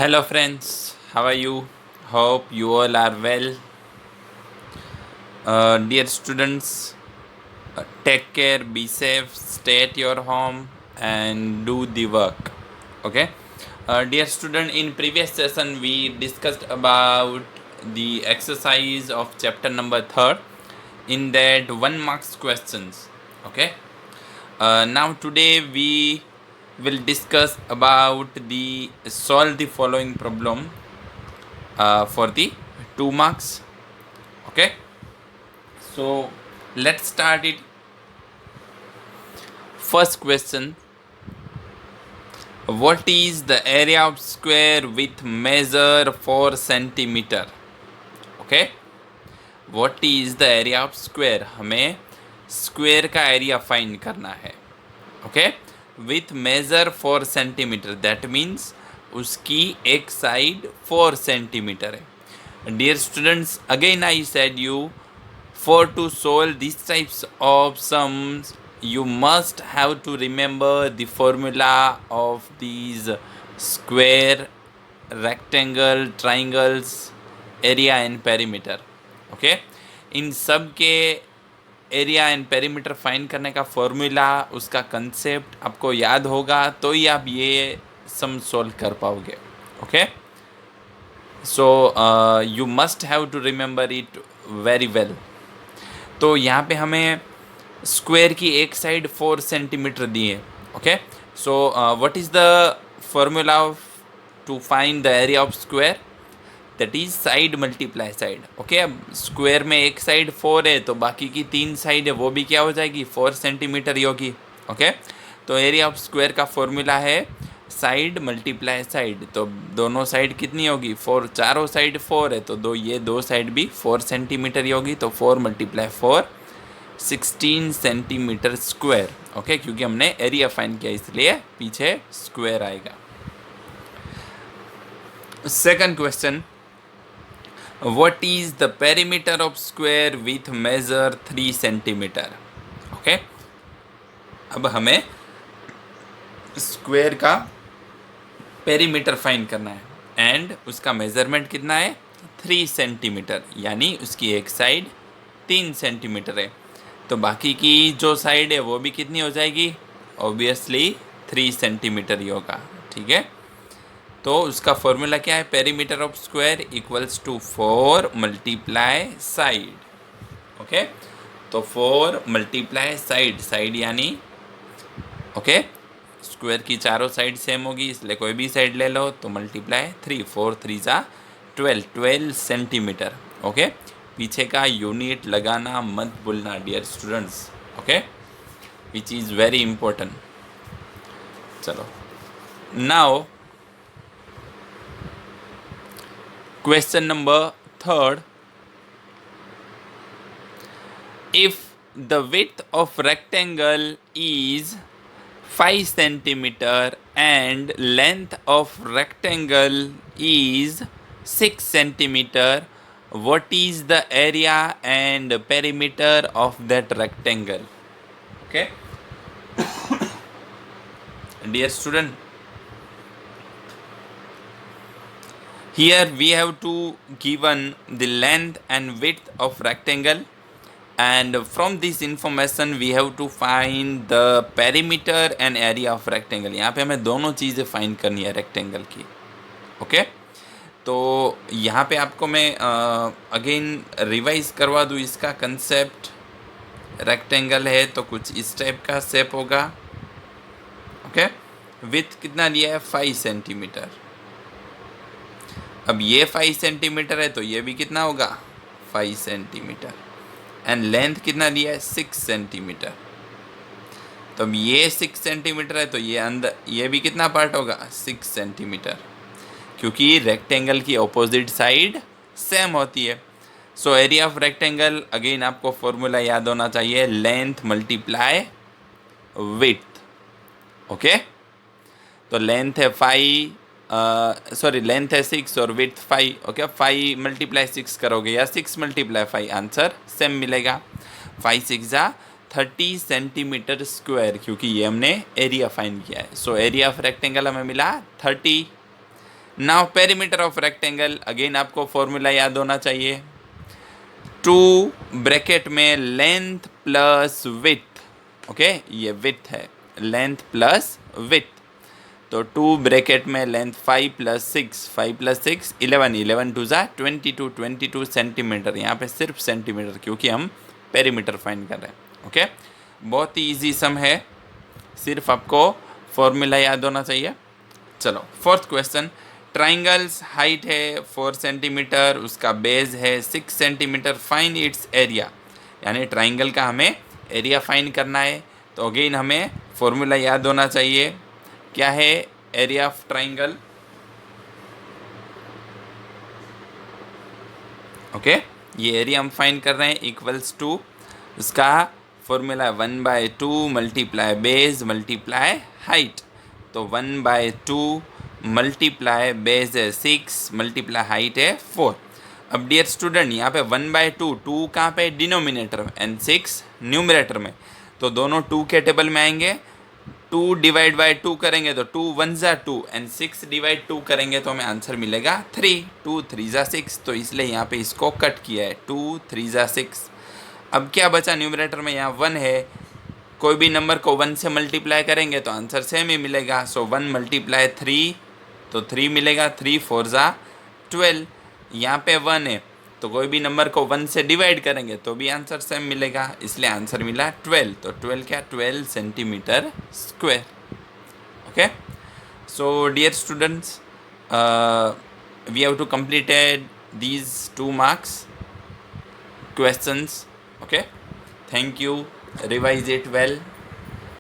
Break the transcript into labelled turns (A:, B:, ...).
A: Hello, friends. How are you? Hope you all are well. Dear students, take care, be safe, stay at your home, and do the work. Okay. Dear student, in previous session we discussed about the exercise of chapter number 3rd. In that 1 marks questions. Okay. Now today we will discuss about the solve the following problem for the 2 marks. Okay, so let's start it. First question: what is the area of square with measure 4 centimeter? Okay, what is the area of square? हमें square का area find करना है. Okay, with measure 4 centimetre, that means उसकी एक side 4 centimetre है. Dear students, again I said you, for to solve these types of sums you must have to remember the formula of these square, rectangle, triangles, area and perimeter. okay, इन सब के area and perimeter find करने का formula, उसका concept आपको याद होगा तो ही आप ये सम सोल्व कर पाओगे. Okay, so you must have to remember it very well. तो यहाँ पे हमें स्क्वायर की एक साइड 4 सेंटीमीटर दी है. Okay, so what is the formula to find the area of square? That is side multiply side. Okay, अब square में एक साइड 4 है तो बाकी की 3 साइड है वो भी क्या हो जाएगी? 4 सेंटीमीटर ही होगी. ओके, तो एरिया ऑफ स्क्वायर का फॉर्मूला है साइड मल्टीप्लाई साइड. तो दोनों साइड कितनी होगी? 4. चारों साइड 4 है तो ये दो साइड भी 4 सेंटीमीटर ही होगी. तो 4 × 4 16 सेंटीमीटर स्क्वायर. ओके, क्योंकि हमने एरिया फाइंड किया इसलिए पीछे स्क्वायर आएगा. Second question: what is the perimeter of square with measure 3 centimetre? Okay, अब हमें स्क्वायर का पेरीमीटर फाइंड करना है एंड उसका मेजरमेंट कितना है? 3 सेंटीमीटर, यानी उसकी एक साइड 3 सेंटीमीटर है तो बाकी की जो साइड है वो भी कितनी हो जाएगी? ऑब्वियसली 3 सेंटीमीटर ही होगा. ठीक है, तो उसका फॉर्मूला क्या है? Perimeter of square equals to 4 × side. Okay, तो 4 × साइड, साइड यानी ओके स्क्वायर की चारों साइड सेम होगी इसलिए कोई भी साइड ले लो तो मल्टीप्लाई 3, 4 3 = 12 सेंटीमीटर. ओके, पीछे का यूनिट लगाना मत भूलना dear students. Okay, which is very important. चलो, now question number 3rd: if the width of rectangle is 5 centimeter and length of rectangle is 6 centimeter, what is the area and perimeter of that rectangle? Okay, dear student, here we have to given the length and width of rectangle, and from this information we have to find the perimeter and area of rectangle. यहाँ पे हमें दोनों चीज़ें find करनी है rectangle की. Okay, तो यहाँ पे आपको मैं अगेन रिवाइज करवा दूँ इसका कंसेप्ट. रेक्टेंगल है तो कुछ इस टाइप का शेप होगा. ओके, विथ कितना दिया है? 5 सेंटीमीटर. अब ये 5 सेंटीमीटर है तो ये भी कितना होगा? 5 सेंटीमीटर. एंड लेंथ कितना दिया है? 6 सेंटीमीटर. तो अब ये 6 सेंटीमीटर है तो ये अंदर ये भी कितना पार्ट होगा? 6 सेंटीमीटर, क्योंकि रेक्टेंगल की अपोजिट साइड सेम होती है. So area of rectangle, again आपको फॉर्मूला याद होना चाहिए, लेंथ × विड्थ. ओके, तो लेंथ है 5, लेंथ है 6 और विड्थ 5. ओके, 5 × 6 करोगे या 6 × 5, आंसर सेम मिलेगा. 5 6 = 30 सेंटीमीटर स्क्वायर, क्योंकि ये हमने एरिया फाइंड किया है. सो एरिया ऑफ रेक्टेंगल हमें मिला 30. Now perimeter of rectangle, again आपको फॉर्मूला याद होना चाहिए, 2 ब्रैकेट में लेंथ प्लस विथ, ओके, ये विथ है, लेंथ प्लस विथ, तो 2 ब्रैकेट में लेंथ 5 प्लस 6, 5 प्लस 6 11, 11 टू ज़ा 22, 22 सेंटीमीटर, यहाँ पे सिर्फ सेंटीमीटर क्योंकि हम पेरीमीटर फाइंड कर रहे हैं, ओके। बहुत ही ईजी सम है, सिर्फ आपको फॉर्मूला याद होना चाहिए। चलो फोर्थ क्वेश्चन, ट्राइंगल्स हाइट है 4 सेंटीमीटर, उसका बेस है 6 सेंटीमीटर, फाइंड इट्स एरिया, यानी ट्राइंगल का हमें एरिया फाइंड करना है, तो अगेन हमें फॉर्मूला याद होना चाहिए। क्या है एरिया ऑफ ट्राइंगल, ओके, ये एरिया हम फाइंड कर रहे हैं, इक्वल्स टू, उसका formula 1/2 multiply base multiply height, तो 1/2 मल्टीप्लाई बेस है 6 मल्टीप्लाई हाइट है 4। अब डियर स्टूडेंट यहाँ पे 1/2, 2 कहाँ पे डिनोमिनेटर में एंड 6 न्यूमरेटर में, तो दोनों 2 के टेबल में आएंगे, 2 डिवाइड बाई 2 करेंगे तो 2 1 ज़ा 2 एंड 6 डिवाइड 2 करेंगे तो हमें आंसर मिलेगा 3, 2 3 ज़ा 6, तो इसलिए यहाँ पे इसको कट किया है, 2 3 ज़ा 6। अब क्या बचा न्यूमरेटर में, यहाँ 1 है, कोई भी नंबर को 1 से मल्टीप्लाई करेंगे तो आंसर सेम ही मिलेगा, सो 1 मल्टीप्लाई 3 तो 3 मिलेगा, 3 4 ज़ा 12, यहाँ पे 1 है तो कोई भी नंबर को 1 से डिवाइड करेंगे तो भी आंसर सेम मिलेगा, इसलिए आंसर मिला 12, तो 12 क्या, 12 centimetre square, okay. So dear students, we have to completed these 2 marks questions, okay, thank you, revise it well.